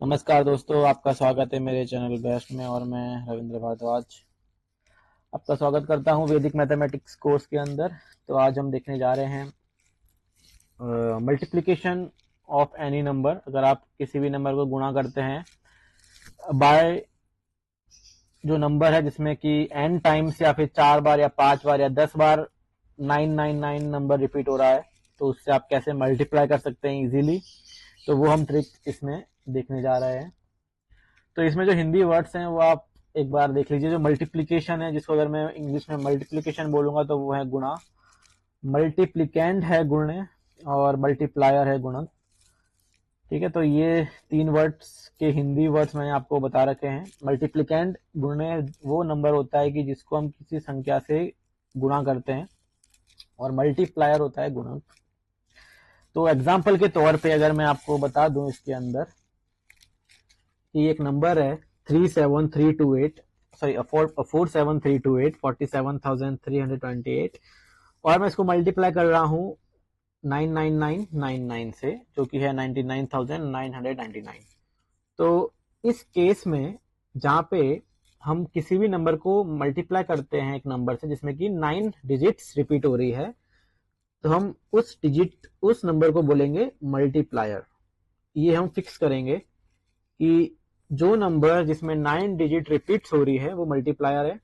नमस्कार दोस्तों, आपका स्वागत है मेरे चैनल बेस्ट में। और मैं रविंद्र भारद्वाज आपका स्वागत करता हूं वैदिक मैथमेटिक्स कोर्स के अंदर। तो आज हम देखने जा रहे हैं मल्टीप्लिकेशन ऑफ एनी नंबर। अगर आप किसी भी नंबर को गुणा करते हैं बाय जो नंबर है जिसमें कि एन टाइम्स या फिर 4 बार या 5 बार या 10 बार 999 नंबर रिपीट हो रहा है, तो उससे आप कैसे मल्टीप्लाई कर सकते हैं इजीली, तो वो हम ट्रिक इसमें देखने जा रहे हैं। तो इसमें जो हिंदी वर्ड्स हैं वो आप एक बार देख लीजिए। जो मल्टीप्लिकेशन है, जिसको अगर मैं इंग्लिश में मल्टीप्लिकेशन बोलूंगा तो वो है गुणा, मल्टीप्लिकेंड है गुणन, और मल्टीप्लायर है गुणन। ठीक है, तो ये तीन वर्ड्स के हिंदी वर्ड्स मैंने आपको बता रखे हैं। मल्टीप्लिकेंड गुणन वो नंबर होता है कि जिसको हम किसी संख्या से गुणा करते हैं, और मल्टीप्लायर होता है गुणक। तो एग्जाम्पल के तौर पे अगर मैं आपको बता दूं इसके अंदर कि एक नंबर है 37328, सॉरी 47328, 47,328, और मैं इसको मल्टीप्लाई कर रहा हूँ 99999 से, जो कि है 99,999। तो इस केस में जहाँ पे हम किसी भी नंबर को मल्टीप्लाई करते हैं एक नंबर से जिसमें कि 9 डिजिट्स रिपीट हो रही है, तो हम उस नंबर को बोलेंगे मल्टीप्लायर। ये हम फिक्स करेंगे कि जो नंबर जिसमें 9 डिजिट रिपीट्स हो रही है वो मल्टीप्लायर है,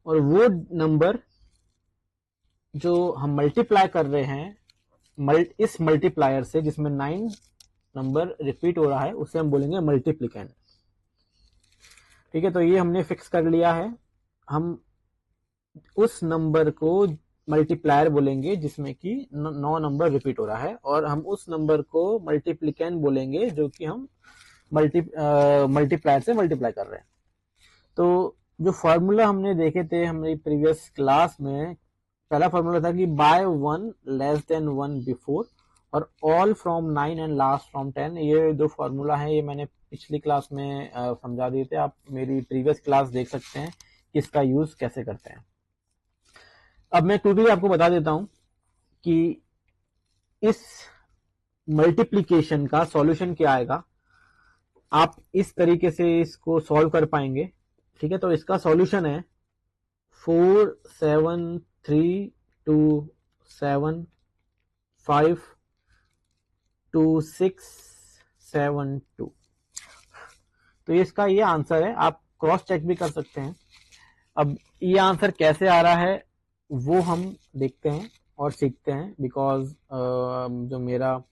और वो नंबर जो हम मल्टीप्लाई कर रहे हैं इस मल्टीप्लायर से जिसमें 9 नंबर रिपीट हो रहा है, उसे हम बोलेंगे मल्टीप्लिकेंड। ठीक है, तो ये हमने फिक्स कर लिया है। हम उस नंबर को मल्टीप्लायर बोलेंगे जिसमें कि 9 नंबर रिपीट हो रहा है, और हम उस नंबर को मल्टीप्लिकेंड बोलेंगे जो कि हम मल्टीप्लायर से मल्टीप्लाई कर रहे हैं। तो जो फॉर्मूला हमने देखे थे हमारी प्रीवियस क्लास में, पहला फॉर्मूला था कि बाय 1 लेस देन 1 बिफोर, और all from 9 and last from 10। ये जो फॉर्मूला है ये मैंने पिछली क्लास में समझा दिए थे। आप मेरी प्रीवियस क्लास देख सकते हैं कि इसका यूज कैसे करते हैं। अब मैं क्विकली आपको बता देता हूं कि इस मल्टीप्लीकेशन का सॉल्यूशन क्या आएगा। आप इस तरीके से इसको सॉल्व कर पाएंगे। ठीक है, तो इसका सॉल्यूशन है 47327522672। तो इसका ये आंसर है। आप क्रॉस चेक भी कर सकते हैं। अब ये आंसर कैसे आ रहा है वो हम देखते हैं और सीखते हैं, बिकॉज जो मेरा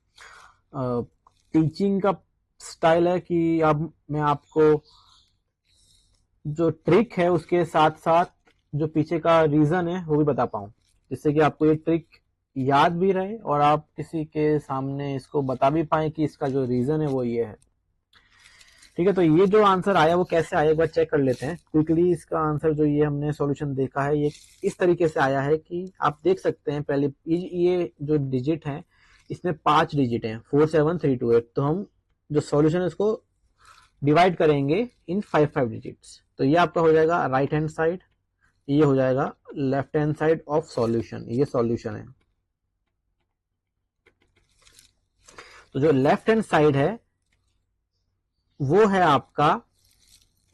टीचिंग का स्टाइल है कि अब मैं आपको जो ट्रिक है उसके साथ साथ जो पीछे का रीजन है वो भी बता पाऊं, जिससे कि आपको ये ट्रिक याद भी रहे और आप किसी के सामने इसको बता भी पाए कि इसका जो रीजन है वो ये है। ठीक है, तो ये जो आंसर आया वो कैसे आया एक बार चेक कर लेते हैं क्विकली। इसका आंसर जो ये हमने सॉल्यूशन देखा है ये इस तरीके से आया है कि आप देख सकते हैं पहले ये जो डिजिट है इसमें 5 डिजिट हैं 47328। तो हम जो सॉल्यूशन है उसको डिवाइड करेंगे इन 5 डिजिट्स। तो ये आपका हो जाएगा राइट हैंड साइड, ये हो जाएगा left hand side of solution. ये सॉल्यूशन है। तो जो लेफ्ट हैंड साइड है वो है आपका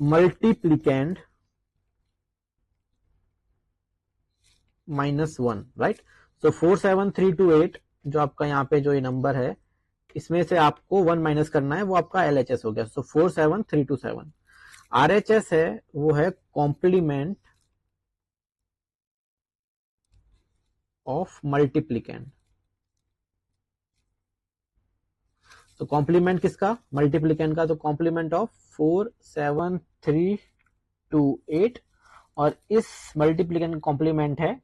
मल्टीप्लिकेंड -1, राइट। सो 47328 जो आपका यहाँ पे जो ये नंबर है इसमें से आपको 1 माइनस करना है, वो आपका LHS हो गया। सो 47327। RHS है वो है कॉम्प्लीमेंट ऑफ मल्टीप्लिकेंड। तो कॉम्प्लीमेंट किसका? मल्टीप्लिकेंड का। तो कॉम्प्लीमेंट ऑफ 47328, और इस मल्टीप्लिकेंड का कॉम्प्लीमेंट है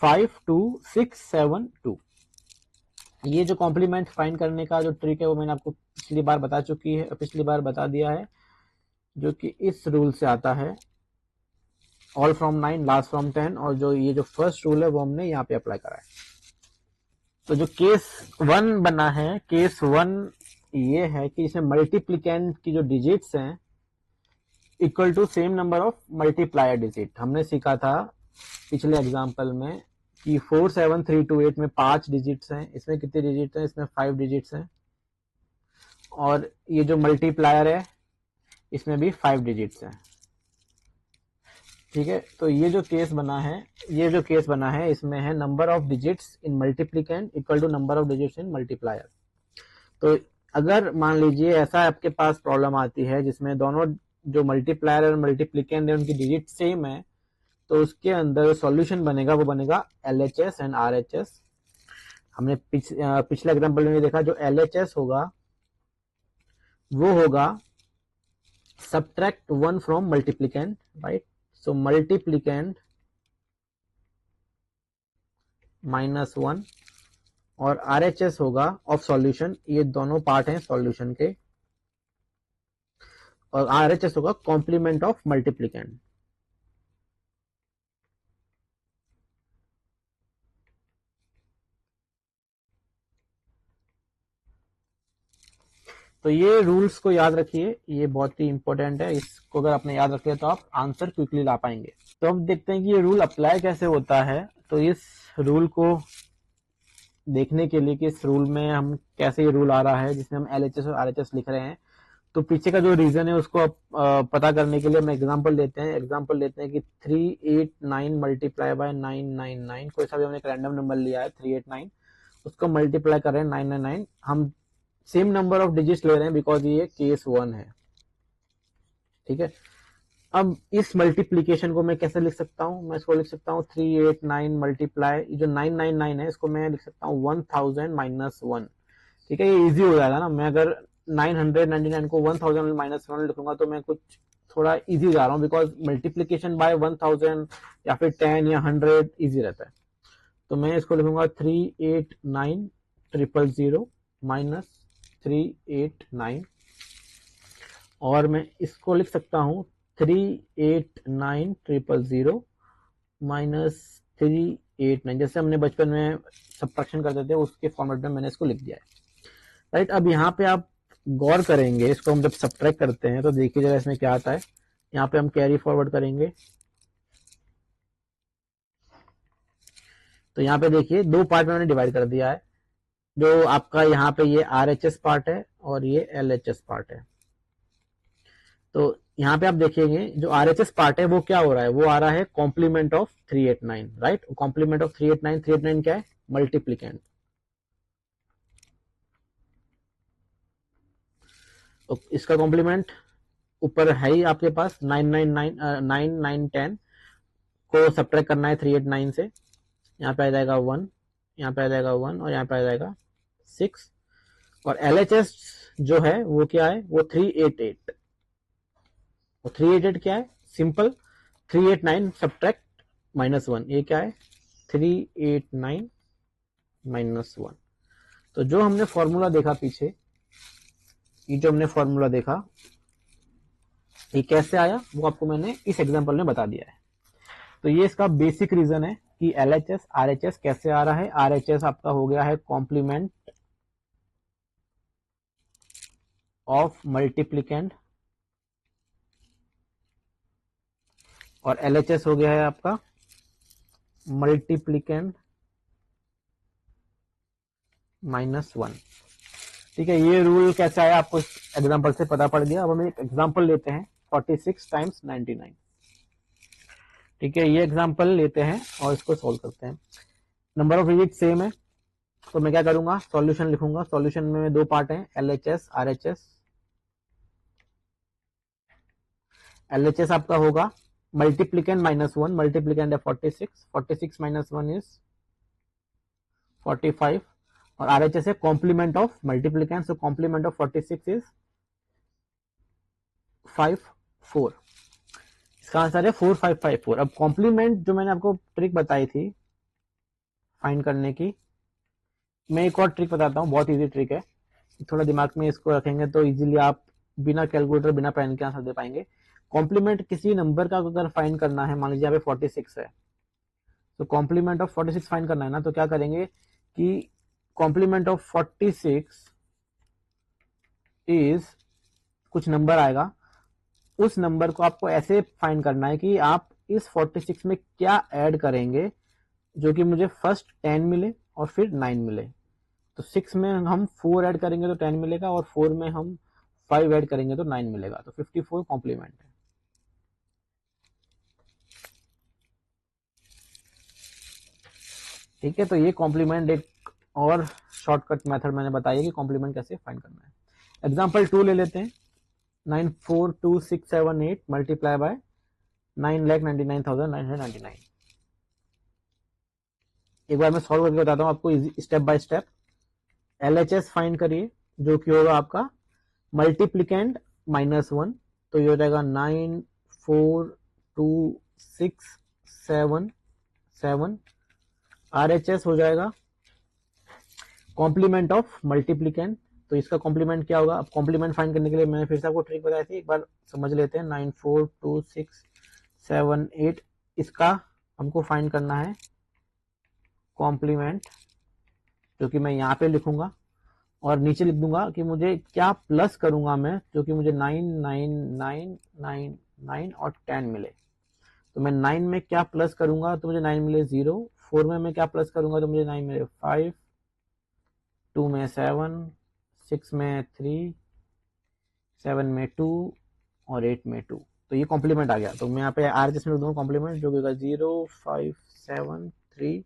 52672। ये जो कॉम्प्लीमेंट फाइंड करने का जो ट्रिक है वो मैंने आपको पिछली बार बता दिया है, जो कि इस रूल से आता है, ऑल फ्रॉम 9 लास्ट फ्रॉम 10। और जो ये जो फर्स्ट रूल है वो हमने यहाँ पे अप्लाई करा है। तो जो केस 1 बना है, केस 1 ये है कि इसमें मल्टीप्लिकेंट की जो डिजिट्स हैं equal to same number of multiplier digit. हमने सीखा था पिछले एग्जांपल में कि 47328 में 5 डिजिट्स हैं, इसमें कितने डिजिट्स हैं? इसमें 5 डिजिट्स हैं। और ये जो मल्टीप्लायर है इसमें भी 5 डिजिट्स हैं। ठीक है, तो ये जो केस बना है इसमें है number of digits in multiplicand equal to number of digits in multiplier. तो अगर मान लीजिए ऐसा आपके पास प्रॉब्लम आती है जिसमें दोनों जो मल्टीप्लायर और मल्टीप्लिकेंड है उनकी डिजिट सेम है, तो उसके अंदर सॉल्यूशन बनेगा वो बनेगा LHS एंड RHS। हमने पिछले एग्जांपल में देखा जो LHS होगा वो होगा subtract 1 from multiplicand, right? So multiplicand minus 1 और RHS होगा ऑफ सॉल्यूशन, ये दोनों पार्ट हैं सॉल्यूशन के, और RHS होगा कॉम्प्लीमेंट ऑफ मल्टीप्लिकेंड। तो ये रूल्स को याद रखिए, ये बहुत ही इंपॉर्टेंट है, इसको अगर आपने याद रख लिया तो आप आंसर क्विकली ला पाएंगे। तो अब देखते हैं कि ये रूल अप्लाई कैसे होता है। तो इस रूल को देखने के लिए कि इस रूल में हम कैसे ये रूल आ रहा है जिसमें हम LHS और RHS लिख रहे हैं, तो पीछे का जो रीजन है उसको पता करने के लिए हम एग्जांपल लेते हैं कि 389 मल्टीप्लाई बाय 999, कोई सा भी हमने एक रैंडम नंबर लिया है 389, उसको मल्टीप्लाई कर रहे हैं 999, हम सेम नंबर ऑफ डिजिट्स ले रहे हैं बिकॉज ये केस 1 है। ठीक है, अब इस मल्टीप्लीकेशन को मैं कैसे लिख सकता हूँ, मैं इसको लिख सकता हूँ 389 मल्टीप्लाई, जो 999 है इसको मैं लिख सकता हूँ 1000 माइनस 1। ठीक है, ये इजी हो जाएगा ना, मैं अगर 999 को 1000 माइनस 1 लिखूंगा तो मैं कुछ थोड़ा इजी जा रहा हूँ बिकॉज मल्टीप्लीकेशन बाय 1000 या फिर 10 या 100 इजी रहता है। तो मैं इसको लिखूंगा 389 माइनस 389, और मैं इसको लिख सकता हूँ 389 माइनस 389, जैसे हमने बचपन में सब्ट्रैक्शन करते थे उसके फॉर्मेट में मैंने इसको लिख दिया है। राइट, अब यहाँ पे आप गौर करेंगे, इसको हम जब सब्ट्रैक्ट करते हैं तो देखिए जरा इसमें क्या आता है। यहाँ पे हम कैरी फॉरवर्ड करेंगे तो यहाँ पे देखिए दो पार्ट में मैंने डिवाइड कर दिया है, जो आपका यहाँ पे ये RHS पार्ट है और ये LHS पार्ट है। तो यहाँ पे आप देखेंगे जो RHS पार्ट है वो क्या हो रहा है, वो आ रहा है complement of 389, right. Complement of 389 क्या है, मल्टीप्लिकेंड। तो इसका कॉम्प्लीमेंट ऊपर है ही आपके पास 910 को सब्ट्रैक्ट करना है 389 से, यहाँ पे आ जाएगा 1, यहाँ पे आ जाएगा 1 और यहाँ पे आ जाएगा 6, और LHS जो है वो क्या है, वो 388। और 388 क्या है, सिंपल 389 सब्ट्रैक्ट माइनस 1, ये क्या है 389 माइनस 1। तो जो हमने फॉर्मूला देखा पीछे, ये जो हमने फॉर्मूला देखा ये कैसे आया वो आपको मैंने इस एग्जांपल में बता दिया है। तो ये इसका बेसिक रीजन है कि LHS RHS कैसे आ रहा है। RHS आपका हो गया है कॉम्प्लीमेंट ऑफ मल्टीप्लिकेंड और LHS हो गया है आपका मल्टीप्लिकेंड माइनस 1। ठीक है, ये रूल कैसे आया आपको एग्जांपल से पता पड़ गया। अब हम एक एग्जांपल लेते हैं 46 टाइम्स 99। ठीक है, ये एग्जांपल लेते हैं और इसको सॉल्व करते हैं। नंबर ऑफ डिजिट सेम है तो मैं क्या करूंगा, सॉल्यूशन लिखूंगा। सॉल्यूशन में दो पार्ट हैं LHS RHS। LHS आपका होगा मल्टीप्लिकेंड माइनस 1, मल्टीप्लिकेंड है 46 माइनस 1 इज 45, और RHS है complement of multiplicand, so complement of 46 is 54। इसका आंसर है 4554। अब कॉम्प्लीमेंट जो मैंने आपको ट्रिक बताई थी फाइंड करने की, मैं एक और ट्रिक बताता हूँ, बहुत इजी ट्रिक है, थोड़ा दिमाग में इसको रखेंगे तो इजीली आप बिना कैलकुलेटर बिना पेन के आंसर दे पाएंगे। कॉम्प्लीमेंट किसी नंबर का अगर फाइंड करना है, मान लीजिए यहाँ पे 46 है, तो कॉम्प्लीमेंट ऑफ 46 फाइंड करना है ना, तो क्या करेंगे कि कॉम्प्लीमेंट ऑफ 46 इज कुछ नंबर आएगा, उस नंबर को आपको ऐसे फाइंड करना है कि आप इस 46 में क्या ऐड करेंगे जो कि मुझे फर्स्ट 10 मिले और फिर 9 मिले। तो 6 में हम 4 ऐड करेंगे तो 10 मिलेगा, और 4 में हम 5 ऐड करेंगे तो 9 मिलेगा, तो 54 कॉम्प्लीमेंट है। ठीक है, तो ये कॉम्प्लीमेंट एक और शॉर्टकट मेथड मैंने बताया कि कॉम्प्लीमेंट कैसे फाइंड करना है। एग्जांपल 2 ले लेते हैं। 942678 मल्टीप्लाई बाय 9,99,999। एक बार मैं सॉल्व करके बताता हूँ आपको step by step. LHS find करिए, जो कि होगा आपका मल्टीप्लिकेंड -1, तो ये हो जाएगा 94267 RHS हो जाएगा कॉम्प्लीमेंट ऑफ मल्टीप्लिकेंड, तो इसका कॉम्प्लीमेंट क्या होगा। अब कॉम्प्लीमेंट फाइंड करने के लिए मैंने फिर से आपको ट्रिक बताई थी, एक बार समझ लेते हैं। 942678, इसका हमको फाइंड करना है कॉम्प्लीमेंट, जो कि मैं यहाँ पे लिखूंगा और नीचे लिख दूंगा कि मुझे क्या प्लस करूंगा मैं, जो कि मुझे 99999 और 10 मिले। तो मैं 9 में क्या प्लस करूंगा तो मुझे 9 मिले 0, 4 में मैं क्या प्लस करूंगा तो मुझे 9 मिले 5, 2 में 7, 6 में 3, 7 में 2 और 8 में 2। तो ये कॉम्प्लीमेंट आ गया, तो मैं यहाँ पे RHS में लिख दूंगा कॉम्प्लीमेंट, जो कि होगा 0, 5, 7, 3,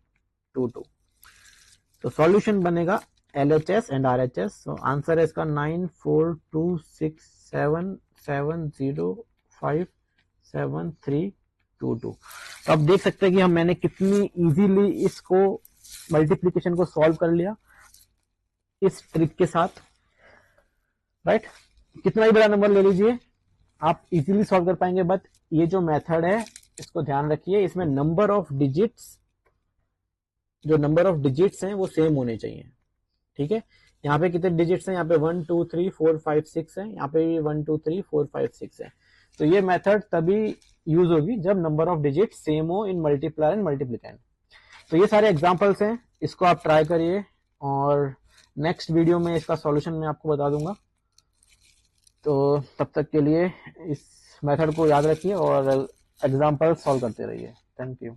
2, 2। तो सॉल्यूशन बनेगा LHS एंड RHS। तो आंसर है इसका 942677057322। तो आप देख सकते हैं कि मैंने कितनी इजीली इसको मल्टीप्लिकेशन को सॉल्व कर लिया इस ट्रिक के साथ, राइट। कितना ही बड़ा नंबर ले लीजिए आप इजीली सॉल्व कर पाएंगे, बट ये जो मेथड है इसको ध्यान रखिए, इसमें नंबर ऑफ डिजिट्स, जो नंबर ऑफ डिजिट्स हैं वो सेम होने चाहिए। ठीक है, यहाँ पे कितने डिजिट्स हैं, यहाँ पे 1 2 3 4 5 6 है, यहाँ पे 1 2 3 4 5 6 है। तो ये मेथड तभी यूज होगी जब नंबर ऑफ डिजिट सेम हो इन मल्टीप्लायर एंड मल्टीप्लिकेंड। तो ये सारे एग्जांपल्स हैं, इसको आप ट्राई करिए और नेक्स्ट वीडियो में इसका सॉल्यूशन मैं आपको बता दूंगा। तो तब तक के लिए इस मेथड को याद रखिए और एग्जांपल सॉल्व करते रहिए। Thank you.